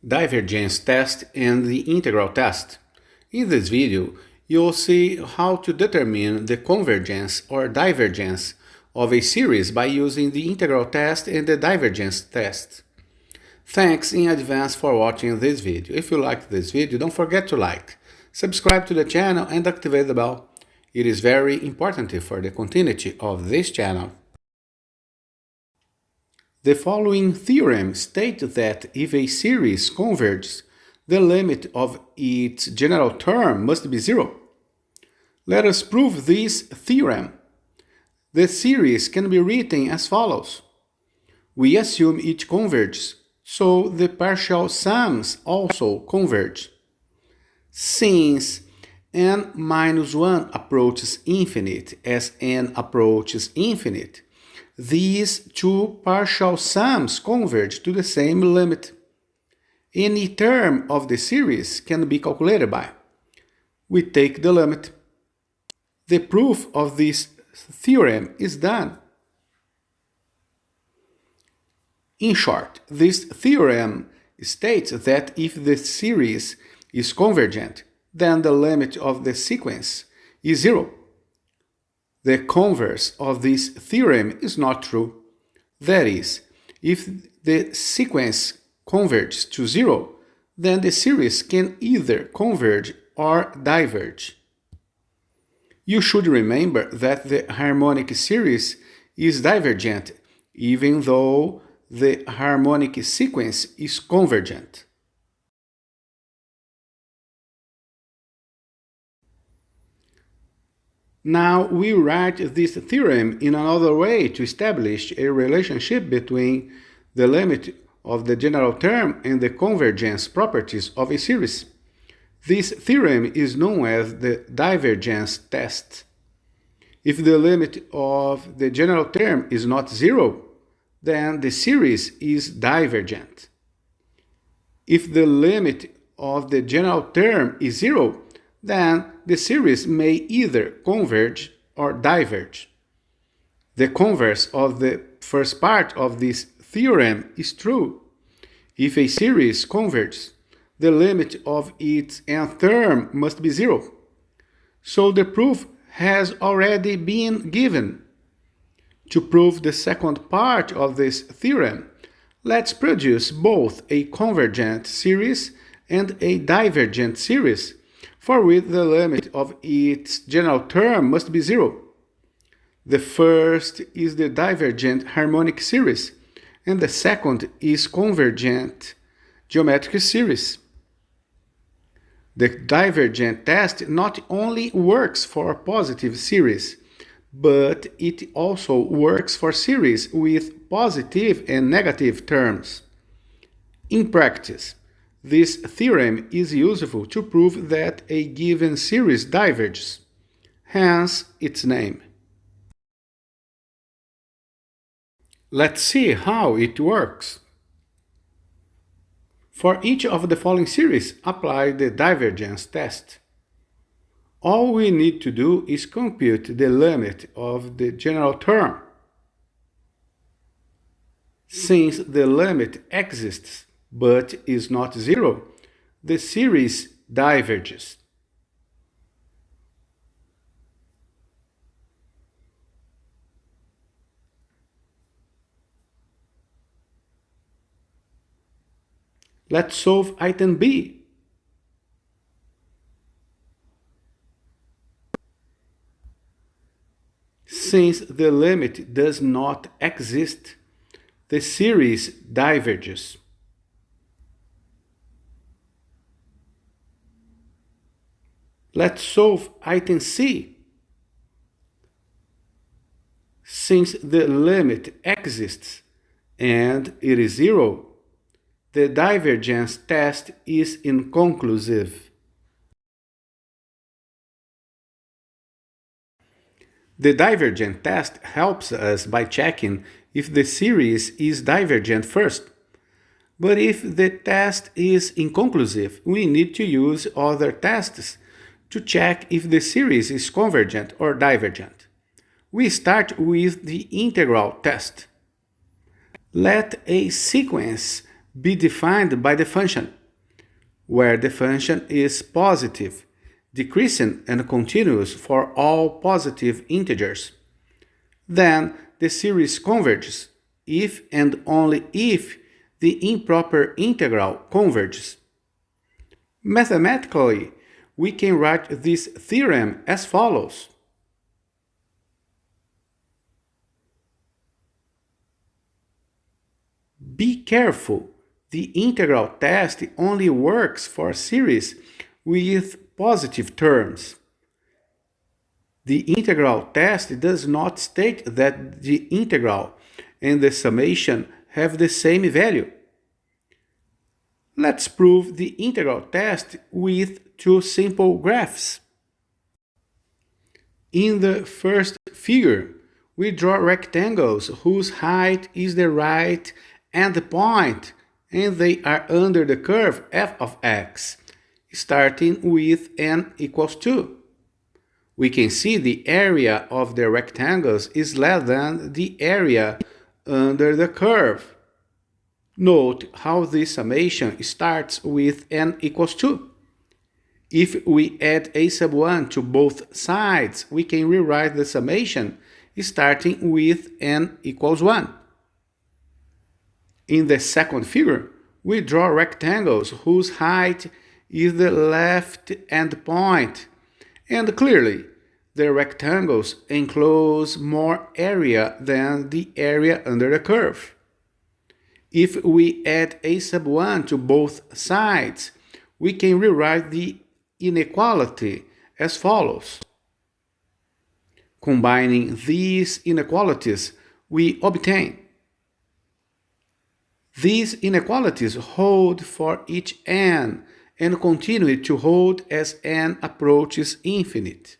Divergence test and the integral test. In this video, you'll see how to determine the convergence or divergence of a series by using the integral test and the divergence test. Thanks in advance for watching this video. If you liked this video, don't forget to like, subscribe to the channel and activate the bell. It is very important for the continuity of this channel. The following theorem states that if a series converges, the limit of its general term must be zero. Let us prove this theorem. The series can be written as follows. We assume it converges, so the partial sums also converge. Since n minus 1 approaches infinite as n approaches infinite, these two partial sums converge to the same limit. Any term of the series can be calculated by. We take the limit. The proof of this theorem is done. In short, this theorem states that if the series is convergent, then the limit of the sequence is zero. The converse of this theorem is not true. That is, if the sequence converges to zero, then the series can either converge or diverge. You should remember that the harmonic series is divergent, even though the harmonic sequence is convergent. Now we write this theorem in another way to establish a relationship between the limit of the general term and the convergence properties of a series. This theorem is known as the divergence test. If the limit of the general term is not zero, then the series is divergent. If the limit of the general term is zero, then the series may either converge or diverge. The converse of the first part of this theorem is true. If a series converges, the limit of its nth term must be zero. So the proof has already been given. To prove the second part of this theorem, let's produce both a convergent series and a divergent series, for which the limit of its general term must be zero. The first is the divergent harmonic series, and the second is convergent geometric series. The divergent test not only works for positive series, but it also works for series with positive and negative terms. In practice, this theorem is useful to prove that a given series diverges, hence its name. Let's see how it works. For each of the following series, apply the divergence test. All we need to do is compute the limit of the general term. Since the limit exists but is not zero, the series diverges. Let's solve item B. Since the limit does not exist, the series diverges. Let's solve item C. Since the limit exists and it is zero, the divergence test is inconclusive. The divergence test helps us by checking if the series is divergent first. But if the test is inconclusive, we need to use other tests to check if the series is convergent or divergent. We start with the integral test. Let a sequence be defined by the function, where the function is positive, decreasing and continuous for all positive integers. Then the series converges if and only if the improper integral converges. Mathematically, we can write this theorem as follows. Be careful, the integral test only works for series with positive terms. The integral test does not state that the integral and the summation have the same value. Let's prove the integral test with two simple graphs. In the first figure, we draw rectangles whose height is the right endpoint and they are under the curve f of x, starting with n equals 2. We can see the area of the rectangles is less than the area under the curve. Note how this summation starts with n equals 2. If we add a sub 1 to both sides, we can rewrite the summation starting with n equals 1. In the second figure, we draw rectangles whose height is the left endpoint, and clearly, the rectangles enclose more area than the area under the curve. If we add a sub 1 to both sides, we can rewrite the inequality as follows. Combining these inequalities, we obtain. These inequalities hold for each n and continue to hold as n approaches infinite.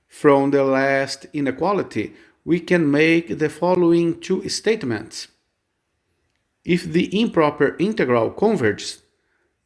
From the last inequality, we can make the following two statements. If the improper integral converges,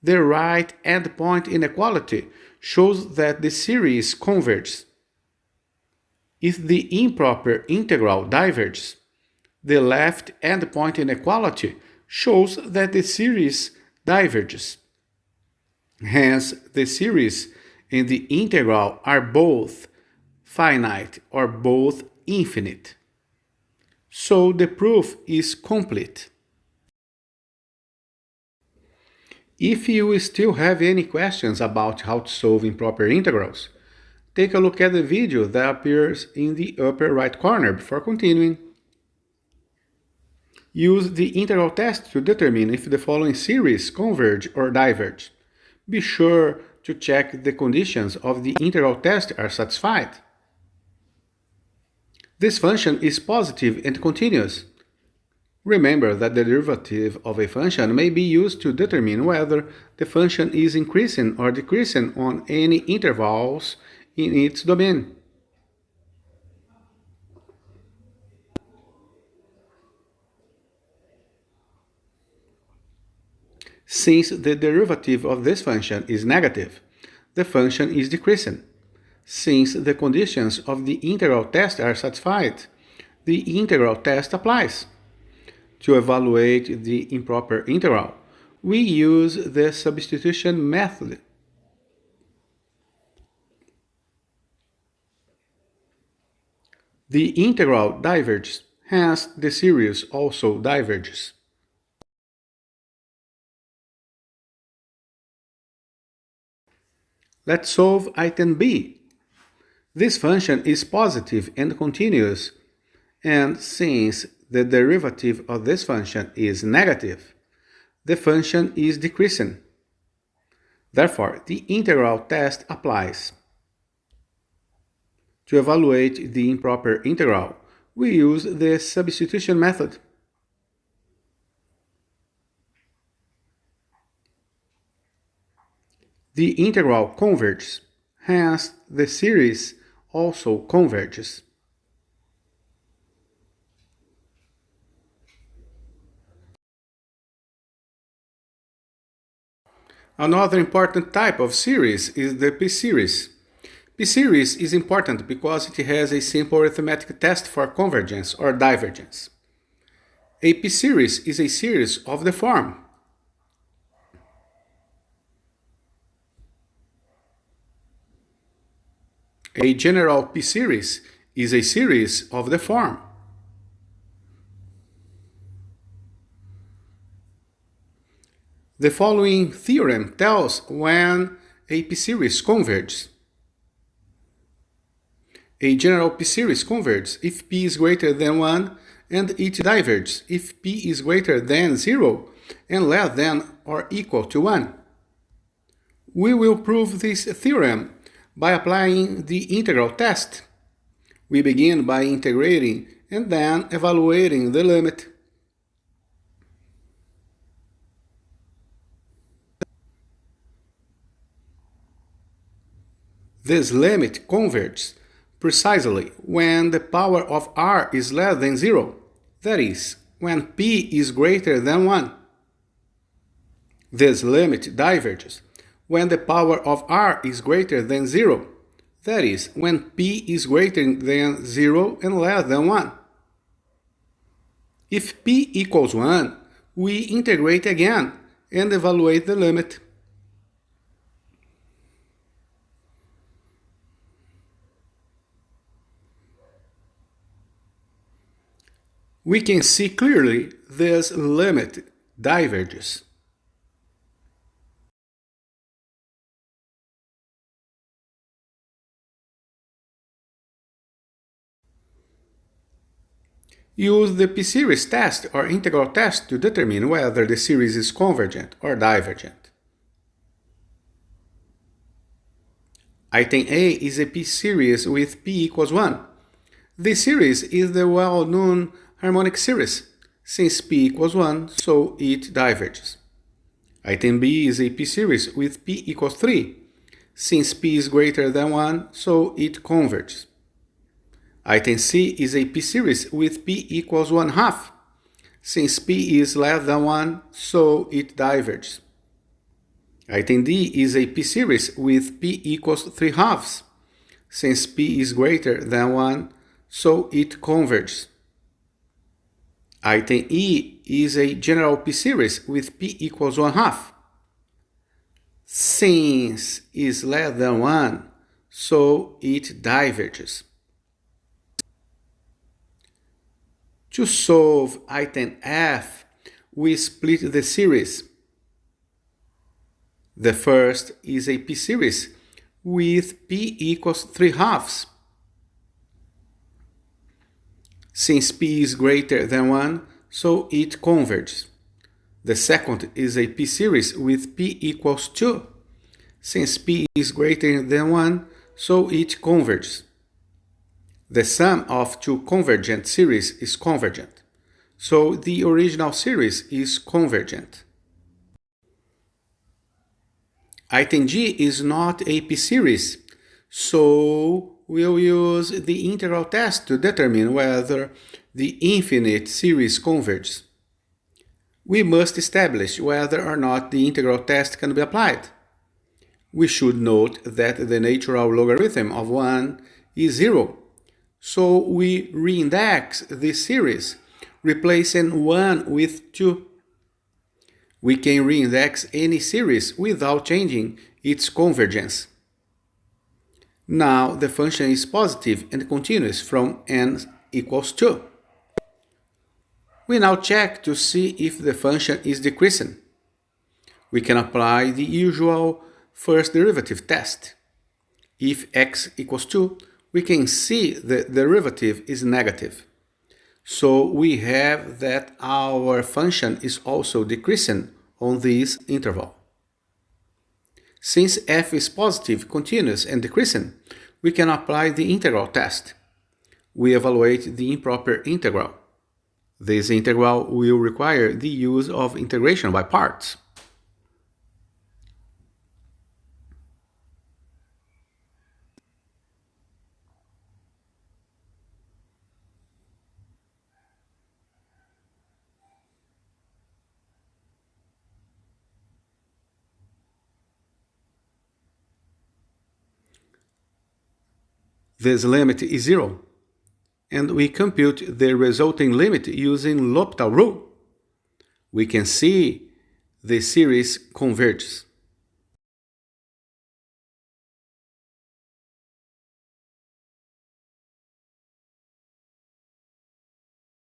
the right endpoint inequality shows that the series converges. If the improper integral diverges, the left endpoint inequality shows that the series diverges. Hence, the series and the integral are both finite or both infinite. So the proof is complete. If you still have any questions about how to solve improper integrals, take a look at the video that appears in the upper right corner before continuing. Use the integral test to determine if the following series converge or diverge. Be sure to check the conditions of the integral test are satisfied. This function is positive and continuous. Remember that the derivative of a function may be used to determine whether the function is increasing or decreasing on any intervals in its domain. Since the derivative of this function is negative, the function is decreasing. Since the conditions of the integral test are satisfied, the integral test applies. To evaluate the improper integral, we use the substitution method. The integral diverges, hence the series also diverges. Let's solve item B. This function is positive and continuous, and since the derivative of this function is negative, the function is decreasing. Therefore, the integral test applies. To evaluate the improper integral, we use the substitution method. The integral converges, hence the series also converges. Another important type of series is the p-series. P-series is important because it has a simple arithmetic test for convergence or divergence. A p-series is a series of the form. A general p-series is a series of the form. The following theorem tells when a p-series converges. A general p-series converges if p is greater than 1 and it diverges if p is greater than 0 and less than or equal to 1. We will prove this theorem by applying the integral test. We begin by integrating and then evaluating the limit. This limit converges precisely when the power of r is less than 0, that is, when p is greater than 1. This limit diverges when the power of r is greater than 0, that is, when p is greater than 0 and less than 1. If p equals 1, we integrate again and evaluate the limit. We can see clearly this limit diverges. Use the p-series test or integral test to determine whether the series is convergent or divergent. Item A is a p-series with p equals 1. This series is the well-known harmonic series. Since p equals 1, so it diverges. Item B is a p-series with p equals 3. Since p is greater than 1, so it converges. Item C is a p-series with p equals 1/2. Since p is less than 1, so it diverges. Item D is a p-series with p equals 3/2. Since p is greater than 1, so it converges. Item E is a general p-series with p equals 1/2. Since is less than 1, so it diverges. To solve item F, we split the series. The first is a p-series with p equals 3/2. Since p is greater than 1, so it converges. The second is a p-series with p equals 2. Since p is greater than 1, so it converges. The sum of two convergent series is convergent, so the original series is convergent. Item G is not a p-series, so we'll use the integral test to determine whether the infinite series converges. We must establish whether or not the integral test can be applied. We should note that the natural logarithm of 1 is 0, so we reindex this series, replacing 1 with 2. We can reindex any series without changing its convergence. Now the function is positive and continuous from n equals 2. We now check to see if the function is decreasing. We can apply the usual first derivative test. If x equals 2, we can see the derivative is negative. So we have that our function is also decreasing on this interval. Since f is positive, continuous, and decreasing, we can apply the integral test. We evaluate the improper integral. This integral will require the use of integration by parts. This limit is 0. and we compute the resulting limit using L'Hopital rule, we can see the series converges.